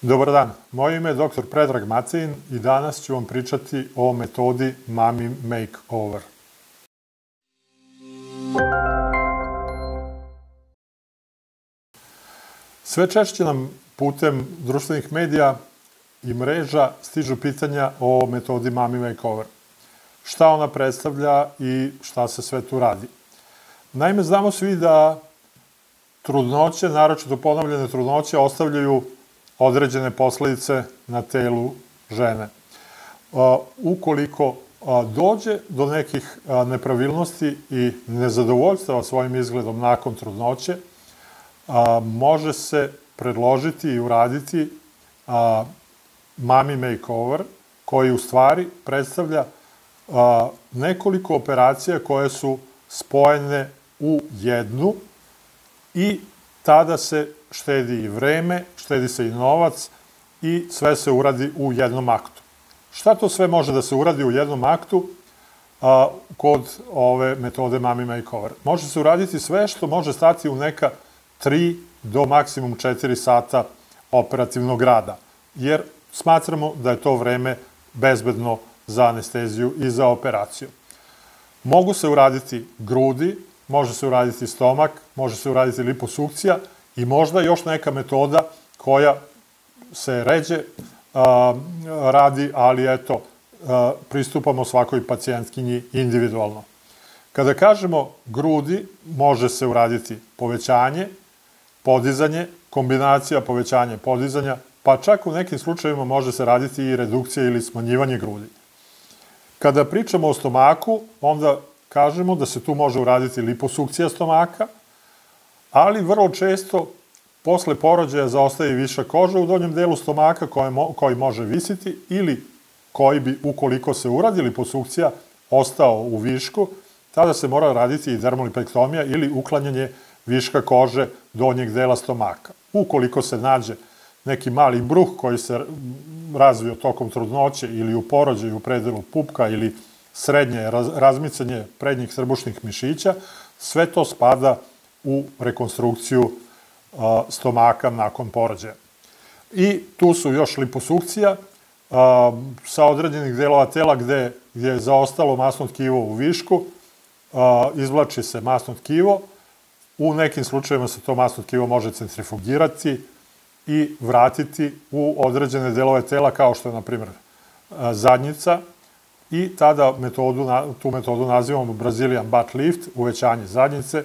Dobar dan, moje ime je dr. Predrag Macejin i danas ću vam pričati o metodi Mami Makeover. Sve češće nam putem društvenih medija i mreža stižu pitanja o metodi Mami Makeover. Šta ona predstavlja i šta se sve tu radi. Naime, znamo svi da trudnoće, naročito ponovljene trudnoće, ostavljaju određene posledice na telu žene. Ukoliko dođe do nekih nepravilnosti i nezadovoljstava svojim izgledom nakon trudnoće, može se predložiti i uraditi Mami Makeover, koji u stvari predstavlja nekoliko operacija koje su spojene u jednu i tada se štedi i vreme, štedi se i novac i sve se uradi u jednom aktu. Šta to sve može da se uradi u jednom aktu kod ove metode Mami Makeover? Može se uraditi sve što može stati u neka 3 do maksimum 4 sata operativnog rada, jer smatramo da je to vreme bezbedno za anesteziju i za operaciju. Mogu se uraditi grudi, može se uraditi stomak, može se uraditi liposukcija i možda još neka metoda koja se ređe radi, ali eto, pristupamo svakoj pacijentkinji individualno. Kada kažemo grudi, može se uraditi povećanje, podizanje, kombinacija povećanja, podizanja, pa čak u nekim slučajevima može se raditi i redukcija ili smanjivanje grudi. Kada pričamo o stomaku, onda kažemo da se tu može uraditi liposukcija stomaka, ali vrlo često posle porođaja zaostaje viša koža u donjem delu stomaka koji može visiti ili koji bi, ukoliko se uradi liposukcija, ostao u višku, tada se mora raditi i dermolipektomija ili uklanjanje viška kože donjeg dela stomaka. Ukoliko se nađe neki mali bruh koji se razvio tokom trudnoće ili u porođaju u predelu pupka ili srednje razmicanje prednjih trbušnih mišića, sve to spada u rekonstrukciju stomaka nakon porođaja. I tu su još liposukcija sa određenih delova tela gde je zaostalo masno tkivo u višku, izvlači se masno tkivo, u nekim slučajevima se to masno tkivo može centrifugirati i vratiti u određene delove tela kao što je, na primjer, zadnjica, i tada tu metodu nazivamo Brazilian butt lift, uvećanje zadnjice,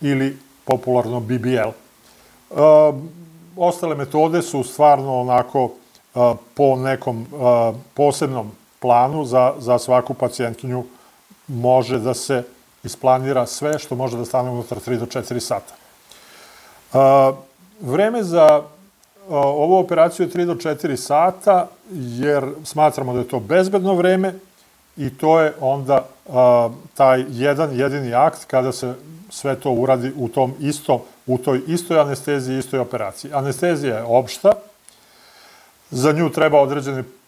ili popularno BBL. Ostale metode su stvarno onako po nekom posebnom planu za svaku pacijentkinju može da se isplanira sve što može da stane unutar 3 do 4 sata. Vreme za ovu operaciju je 3 do 4 sata, jer smatramo da je to bezbedno vreme i to je onda taj jedan jedini akt kada se sve to uradi u toj istoj anesteziji, istoj operaciji. Anestezija je opšta, za nju treba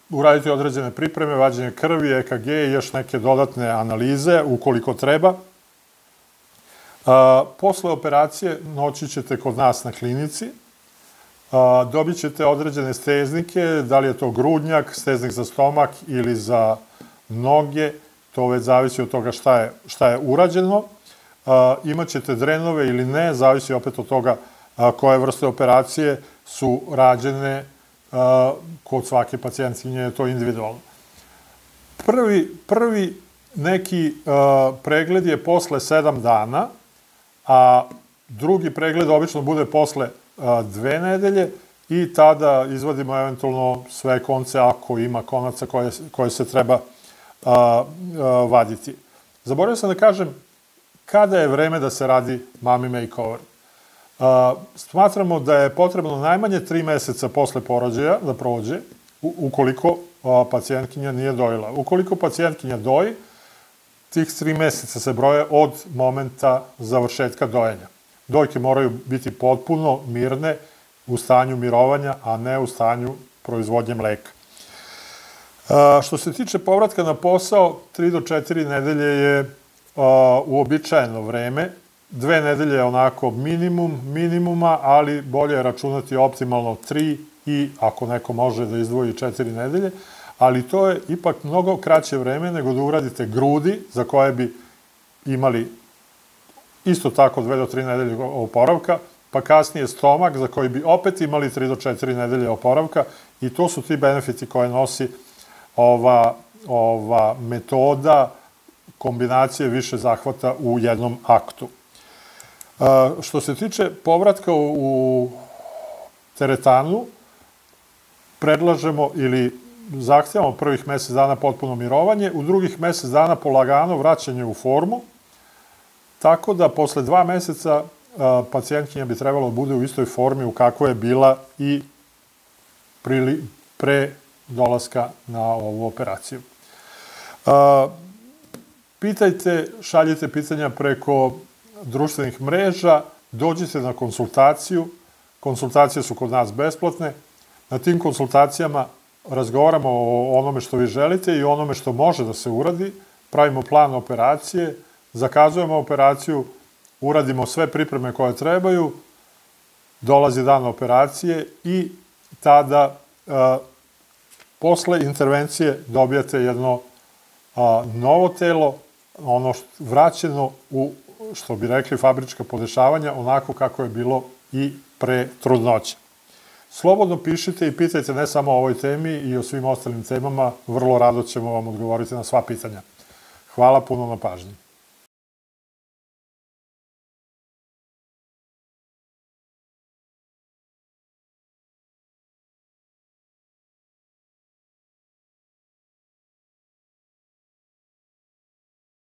uraditi određene pripreme, vađenje krvi, EKG i još neke dodatne analize, ukoliko treba. Posle operacije noći ćete kod nas na klinici, dobit ćete određene steznike, da li je to grudnjak, steznik za stomak ili za noge, to već zavisi od toga šta je urađeno. Imaćete drenove ili ne, zavisi opet od toga koje vrste operacije su rađene kod svake pacijentkinje, je to individualno. Prvi neki pregled je posle 7 dana, a drugi pregled obično bude posle 2 nedelje i tada izvadimo eventualno sve konce ako ima konaca koje se treba vaditi. Zaboravio sam da kažem kada je vreme da se radi Mami Makeover. Smatramo da je potrebno najmanje 3 meseca posle porođaja da prođe, ukoliko pacijentkinja nije dojila. Ukoliko pacijentkinja doji, tih 3 meseca se broje od momenta završetka dojenja. Dojke moraju biti potpuno mirne, u stanju mirovanja, a ne u stanju proizvodnje mleka. Što se tiče povratka na posao, 3 do 4 nedelje je uobičajeno vreme 2 nedelje onako minimuma, ali bolje je računati optimalno 3 i ako neko može da izdvoji 4 nedelje, ali to je ipak mnogo kraće vreme nego da uradite grudi za koje bi imali isto tako 2 do 3 nedelje oporavka, pa kasnije stomak za koji bi opet imali 3 do 4 nedelje oporavka i to su ti benefiti koje nosi ova metoda kombinacije više zahvata u jednom aktu. Što se tiče povratka u teretanu, predlažemo ili zahtevamo prvih mesec dana potpuno mirovanje, u drugih mesec dana polagano vraćanje u formu, tako da posle 2 meseca pacijentkinja bi trebalo da bude u istoj formi u kakvoj je bila i pre dolaska na ovu operaciju. Pitajte, šaljite pitanja preko društvenih mreža, dođite na konsultaciju. Konsultacije su kod nas besplatne. Na tim konsultacijama razgovaramo o onome što vi želite i onome što može da se uradi. Pravimo plan operacije, zakazujemo operaciju, uradimo sve pripreme koje trebaju, dolazi dan operacije i tada posle intervencije dobijate jedno novo telo, ono vraćeno u, što bi rekli, fabrička podešavanja, onako kako je bilo i pre trudnoće. Slobodno pišite i pitajte ne samo o ovoj temi i o svim ostalim temama, vrlo rado ćemo vam odgovoriti na sva pitanja. Hvala puno na pažnji.